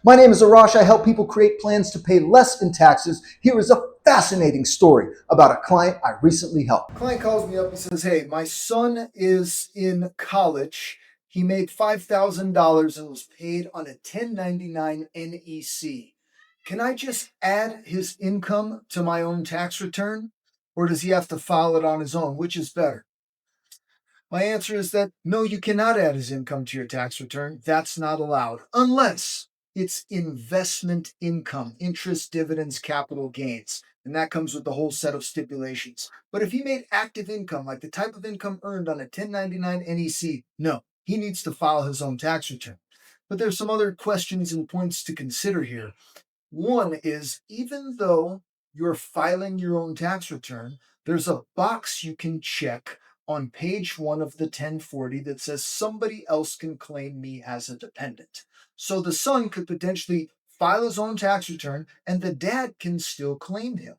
My name is Arash. I help people create plans to pay less in taxes. Here is a fascinating story about a client I recently helped. Client calls me up and says, "Hey, my son is in college. He made $5,000 and was paid on a 1099 NEC. Can I just add his income to my own tax return? Or does he have to file it on his own? Which is better?" My answer is that no, you cannot add his income to your tax return. That's not allowed unless it's investment income, interest, dividends, capital gains. And that comes with the whole set of stipulations. But if he made active income, like the type of income earned on a 1099 NEC, no, he needs to file his own tax return. But there's some other questions and points to consider here. One is even though you're filing your own tax return, there's a box you can check on page one of the 1040 that says somebody else can claim me as a dependent. So the son could potentially file his own tax return and the dad can still claim him.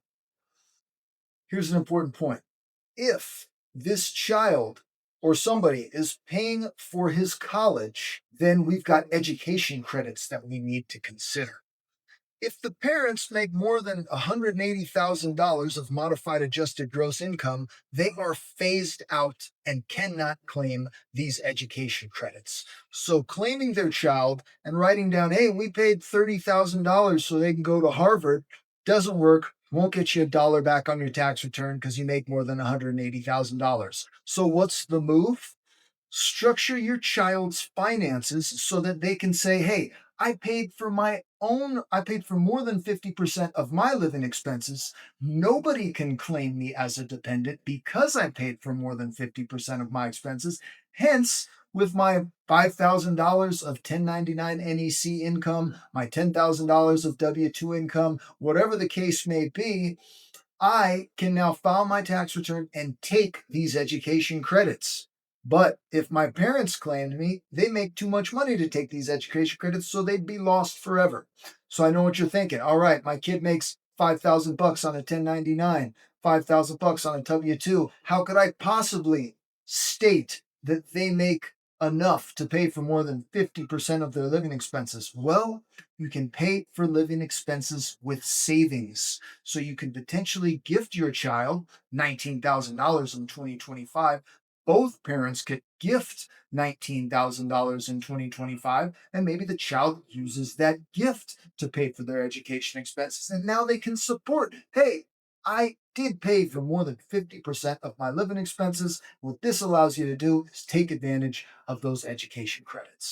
Here's an important point. If this child or somebody is paying for his college, then we've got education credits that we need to consider. If the parents make more than $180,000 of modified adjusted gross income, they are phased out and cannot claim these education credits. So claiming their child and writing down, "Hey, we paid $30,000 so they can go to Harvard," doesn't work. Won't get you a dollar back on your tax return because you make more than $180,000. So what's the move? Structure your child's finances so that they can say, "Hey, I paid for more than 50% of my living expenses. Nobody can claim me as a dependent because I paid for more than 50% of my expenses. Hence, with my $5,000 of 1099 NEC income, my $10,000 of W 2 income, whatever the case may be, I can now file my tax return and take these education credits." But if my parents claimed me, they make too much money to take these education credits, so they'd be lost forever. So I know what you're thinking. All right, my kid makes 5,000 bucks on a 1099, 5,000 bucks on a W2. How could I possibly state that they make enough to pay for more than 50% of their living expenses? Well, you can pay for living expenses with savings. So you can potentially gift your child $19,000 in 2025. Both parents could gift $19,000 in 2025, and maybe the child uses that gift to pay for their education expenses. And now they can support, "Hey, I did pay for more than 50% of my living expenses." What this allows you to do is take advantage of those education credits.